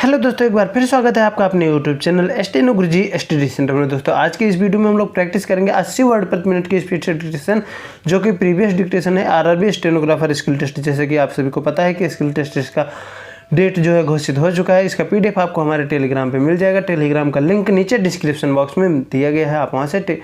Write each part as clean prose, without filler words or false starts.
Hello दोस्तों, एक बार फिर स्वागत है आपका अपने यूट्यूब चैनल स्टेनो गुरुजी स्टडी सेंटर में। दोस्तों आज की इस वीडियो में हम लोग प्रैक्टिस करेंगे 80 वर्ड प्रति मिनट की स्पीड से डिक्टेशन, जो कि प्रीवियस डिक्टेशन है आरआरबी स्टेनोग्राफर स्किल टेस्ट। जैसे कि आप सभी को पता है कि स्किल टेस्ट का डेट जो है घोषित हो चुका है। इसका पीडीएफ आपको हमारे टेलीग्राम पे मिल जाएगा। टेलीग्राम का लिंक नीचे डिस्क्रिप्शन बॉक्स में दिया गया है, आप वहाँ से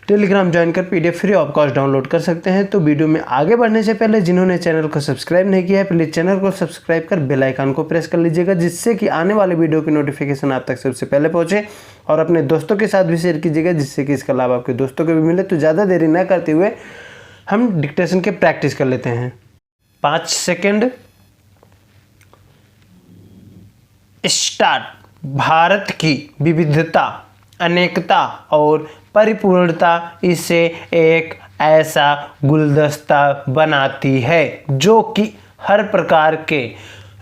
टेलीग्राम ज्वाइन कर PDF free of cost download कर सकते हैं। तो वीडियो में आगे बढ़ने से पहले जिन्होंने चैनल को सब्सक्राइब नहीं किया है, प्लीज़ चैनल को सब्सक्राइब कर बेल आइकन को प्रेस कर लीजिएगा, जिससे कि आने वाले वीडियो की नोटिफिकेशन आप तक सबसे पहले पहुंचे। और अपने दोस्तों के साथ भी शेयर कीजिएगा, जिससे कि इसका लाभ आपके दोस्तों को भी मिले। तो ज़्यादा देरी न करते हुए हम डिक्टेशन के प्रैक्टिस कर लेते हैं। 5 सेकेंड स्टार्ट। भारत की विविधता, अनेकता और परिपूर्णता इसे एक ऐसा गुलदस्ता बनाती है जो कि हर प्रकार के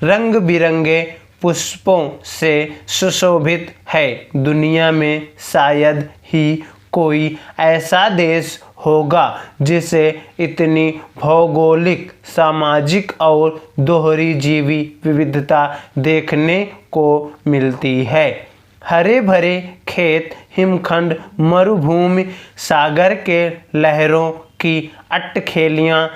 रंग बिरंगे पुष्पों से सुशोभित है। दुनिया में शायद ही कोई ऐसा देश होगा जिसे इतनी भौगोलिक, सामाजिक और दोहरी जीवी विविधता देखने को मिलती है। हरे भरे खेत, हिमखंड, मरुभूमि, सागर के लहरों की अट्टखेलियाँ,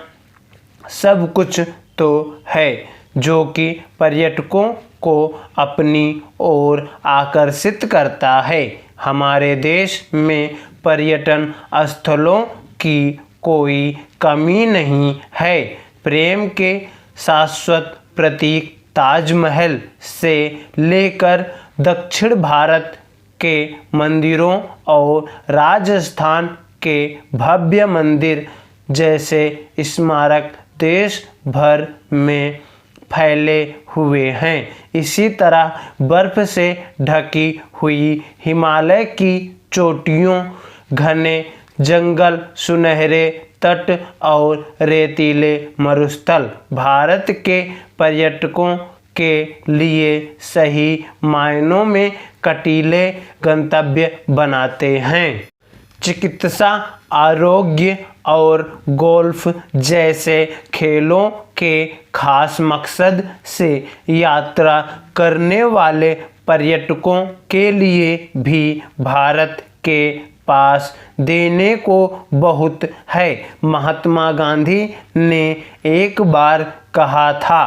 सब कुछ तो है जो कि पर्यटकों को अपनी ओर आकर्षित करता है। हमारे देश में पर्यटन स्थलों की कोई कमी नहीं है। प्रेम के शाश्वत प्रतीक ताजमहल से लेकर दक्षिण भारत के मंदिरों और राजस्थान के भव्य मंदिर जैसे स्मारक देश भर में फैले हुए हैं। इसी तरह बर्फ से ढकी हुई हिमालय की चोटियों, घने जंगल, सुनहरे तट और रेतीले मरुस्थल भारत के पर्यटकों के लिए सही मायनों में कटीले गंतव्य बनाते हैं। चिकित्सा, आरोग्य और गोल्फ जैसे खेलों के खास मकसद से यात्रा करने वाले पर्यटकों के लिए भी भारत के पास देने को बहुत है। महात्मा गांधी ने एक बार कहा था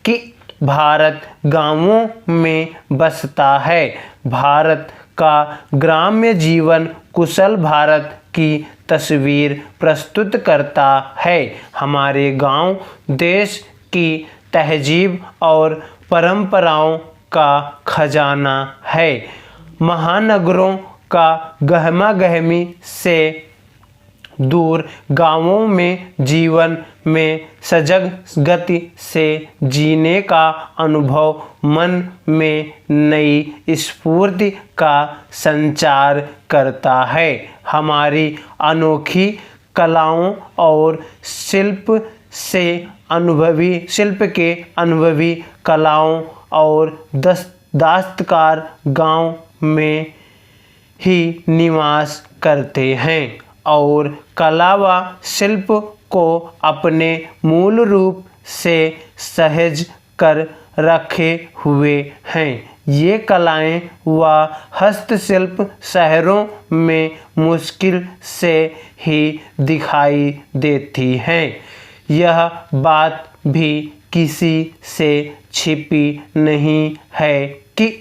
कि भारत गांवों में बसता है। भारत का ग्राम्य जीवन कुशल भारत की तस्वीर प्रस्तुत करता है। हमारे गांव देश की तहजीब और परंपराओं का खजाना है। महानगरों का गहमा गहमी से दूर गांवों में जीवन में सजग गति से जीने का अनुभव मन में नई स्फूर्ति का संचार करता है। हमारी अनोखी कलाओं और शिल्प के अनुभवी कलाओं और दस्तकार गांव में ही निवास करते हैं और कला व शिल्प को अपने मूल रूप से सहज कर रखे हुए हैं। ये कलाएं व हस्तशिल्प शहरों में मुश्किल से ही दिखाई देती हैं। यह बात भी किसी से छिपी नहीं है कि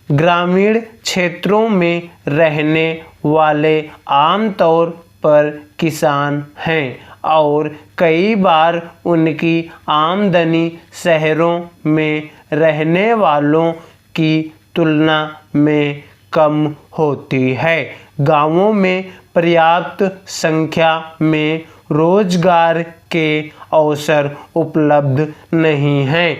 ग्रामीण क्षेत्रों में रहने वाले आमतौर पर किसान हैं और कई बार उनकी आमदनी शहरों में रहने वालों की तुलना में कम होती है। गांवों में पर्याप्त संख्या में रोजगार के अवसर उपलब्ध नहीं हैं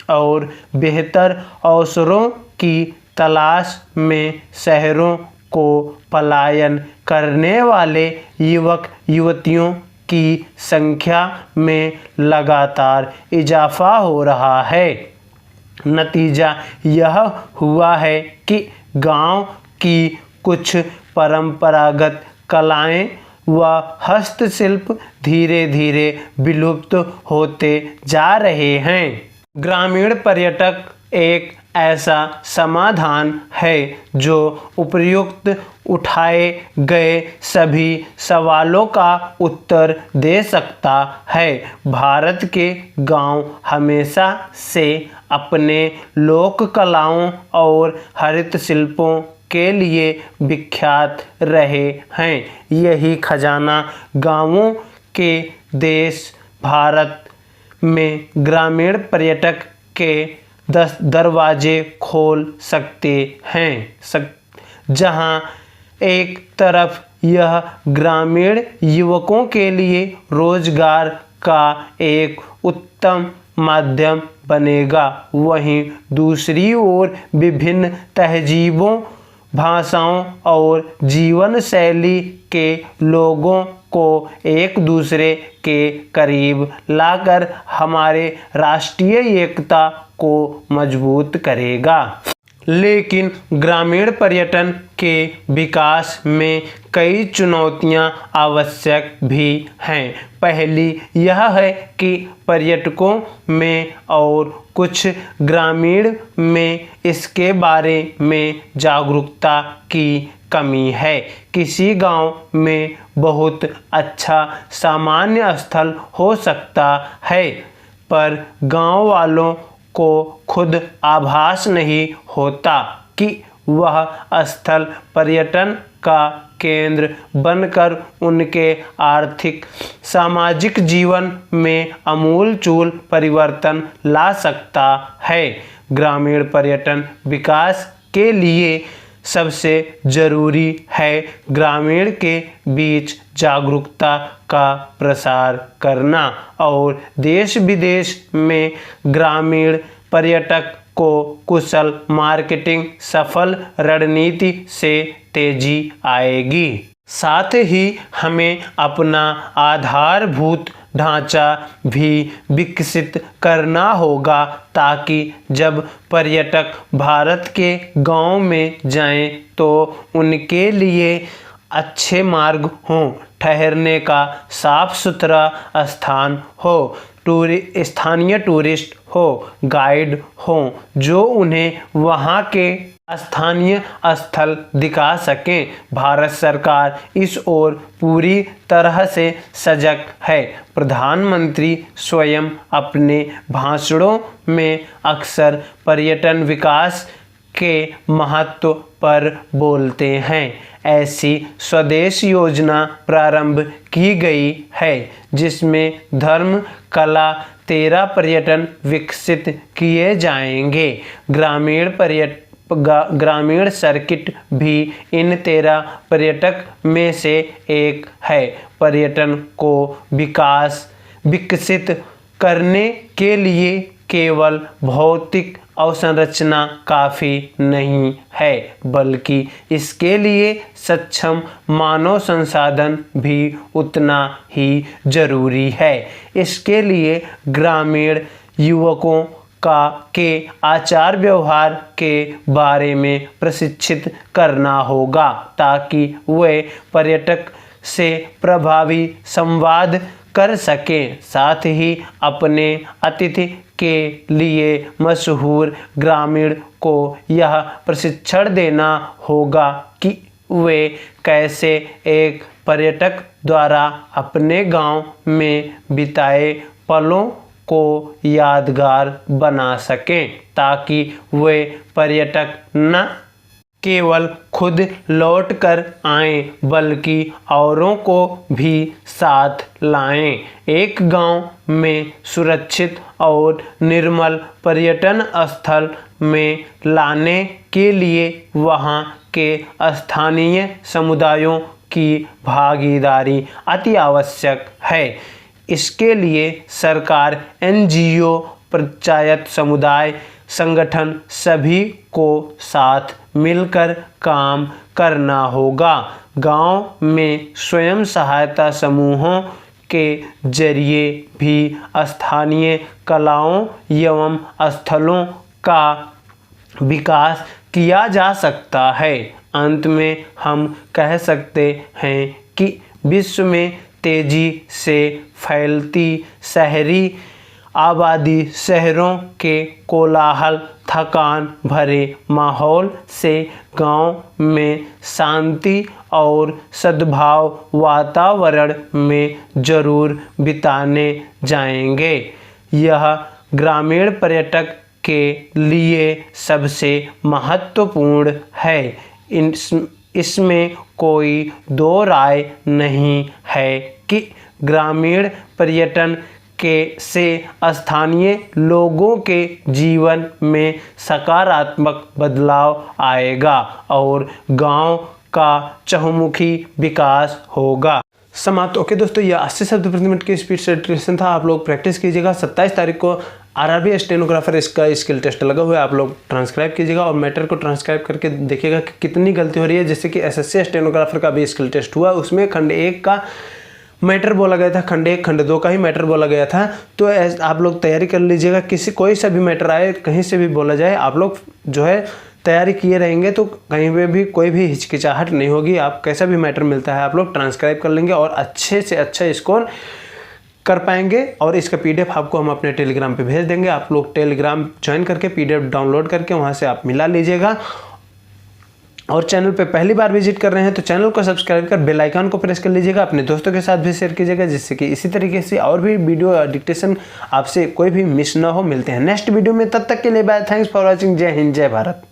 और बेहतर अवसरों की तलाश में शहरों को पलायन करने वाले युवक युवतियों की संख्या में लगातार इजाफा हो रहा है। नतीजा यह हुआ है कि गांव की कुछ परंपरागत कलाएं व हस्तशिल्प धीरे धीरे विलुप्त होते जा रहे हैं। ग्रामीण पर्यटक एक ऐसा समाधान है जो उपयुक्त उठाए गए सभी सवालों का उत्तर दे सकता है। भारत के गांव हमेशा से अपने लोक कलाओं और हरित शिल्पों के लिए विख्यात रहे हैं। यही खजाना गांवों के देश भारत में ग्रामीण पर्यटक के दरवाजे खोल सकते हैं। जहां एक तरफ यह ग्रामीण युवकों के लिए रोजगार का एक उत्तम माध्यम बनेगा, वहीं दूसरी ओर विभिन्न तहजीबों, भाषाओं और जीवन शैली के लोगों को एक दूसरे के करीब लाकर हमारे राष्ट्रीय एकता को मजबूत करेगा। लेकिन ग्रामीण पर्यटन के विकास में कई चुनौतियां आवश्यक भी हैं। पहली यह है कि पर्यटकों में और कुछ ग्रामीण में इसके बारे में जागरूकता की कमी है। किसी गांव में बहुत अच्छा सामान्य स्थल हो सकता है, पर गांव वालों को खुद आभास नहीं होता कि वह स्थल पर्यटन का केंद्र बनकर उनके आर्थिक सामाजिक जीवन में आमूल-चूल परिवर्तन ला सकता है। ग्रामीण पर्यटन विकास के लिए सबसे जरूरी है ग्रामीण के बीच जागरूकता का प्रसार करना और देश विदेश में ग्रामीण पर्यटक को कुशल मार्केटिंग सफल रणनीति से तेजी आएगी। साथ ही हमें अपना आधारभूत ढांचा भी विकसित करना होगा ताकि जब पर्यटक भारत के गांव में जाएं तो उनके लिए अच्छे मार्ग हों, ठहरने का साफ सुथरा स्थान हो, स्थानीय टूरिस्ट हो, गाइड हो जो उन्हें वहां के स्थानीय स्थल दिखा सकें। भारत सरकार इस ओर पूरी तरह से सजग है। प्रधानमंत्री स्वयं अपने भाषणों में अक्सर पर्यटन विकास के महत्व पर बोलते हैं। ऐसी स्वदेश योजना प्रारंभ की गई है जिसमें धर्म, कला, 13 पर्यटन विकसित किए जाएंगे। ग्रामीण सर्किट भी इन 13 पर्यटक में से एक है। पर्यटन को विकसित करने के लिए केवल भौतिक अवसंरचना काफ़ी नहीं है, बल्कि इसके लिए सक्षम मानव संसाधन भी उतना ही जरूरी है। इसके लिए ग्रामीण युवकों के आचार व्यवहार के बारे में प्रशिक्षित करना होगा ताकि वे पर्यटक से प्रभावी संवाद कर सकें। साथ ही अपने अतिथि के लिए मशहूर ग्रामीण को यह प्रशिक्षण देना होगा कि वे कैसे एक पर्यटक द्वारा अपने गांव में बिताए पलों को यादगार बना सकें, ताकि वे पर्यटक न केवल खुद लौट कर आएं बल्कि औरों को भी साथ लाएं। एक गांव में सुरक्षित और निर्मल पर्यटन स्थल में लाने के लिए वहां के स्थानीय समुदायों की भागीदारी अति आवश्यक है। इसके लिए सरकार, NGO, पंचायत, समुदाय संगठन सभी को साथ मिलकर काम करना होगा। गांव में स्वयं सहायता समूहों के जरिए भी स्थानीय कलाओं एवं स्थलों का विकास किया जा सकता है। अंत में हम कह सकते हैं कि विश्व में तेजी से फैलती शहरी आबादी, शहरों के कोलाहल, थकान भरे माहौल से गांव में शांति और सद्भाव वातावरण में जरूर बिताने जाएंगे। यह ग्रामीण पर्यटक के लिए सबसे महत्वपूर्ण है। इसमें कोई दो राय नहीं है कि ग्रामीण पर्यटन से स्थानीय लोगों के जीवन में सकारात्मक बदलाव आएगा और गांव का चहुमुखी विकास होगा। समाप्त। ओके दोस्तों, यह 80 शब्द प्रति मिनट की स्पीड से डिक्टेशन था। आप लोग प्रैक्टिस कीजिएगा। 27 तारीख को आरआरबी स्टेनोग्राफर इसका स्किल टेस्ट लगा हुआ है। आप लोग ट्रांसक्राइब कीजिएगा और मैटर को ट्रांसक्राइब करके देखिएगा कि कितनी गलती हो रही है। जैसे कि एसएससी स्टेनोग्राफर का भी स्किल टेस्ट हुआ, उसमें खंड 1 का मैटर बोला गया था, खंड 1 खंड 2 का ही मैटर बोला गया था। तो आप लोग तैयारी कर लीजिएगा। कोई सा भी मैटर आए, कहीं से भी बोला जाए, आप लोग जो है तैयारी किए रहेंगे तो कहीं पे भी कोई भी हिचकिचाहट नहीं होगी। आप कैसा भी मैटर मिलता है आप लोग ट्रांसक्राइब कर लेंगे और अच्छे से अच्छा स्कोर कर पाएंगे। और इसका पीडीएफ आपको हम अपने टेलीग्राम पे भेज देंगे। आप लोग टेलीग्राम ज्वाइन करके पीडीएफ डाउनलोड करके वहाँ से आप मिला लीजिएगा। और चैनल पे पहली बार विजिट कर रहे हैं तो चैनल को सब्सक्राइब कर बेल आइकन को प्रेस कर लीजिएगा। अपने दोस्तों के साथ भी शेयर कीजिएगा, जिससे कि इसी तरीके से और भी वीडियो डिक्टेशन आपसे कोई भी मिस ना हो। मिलते हैं नेक्स्ट वीडियो में, तब तक के लिए बाय। Thanks for watching. जय हिंद, जय भारत।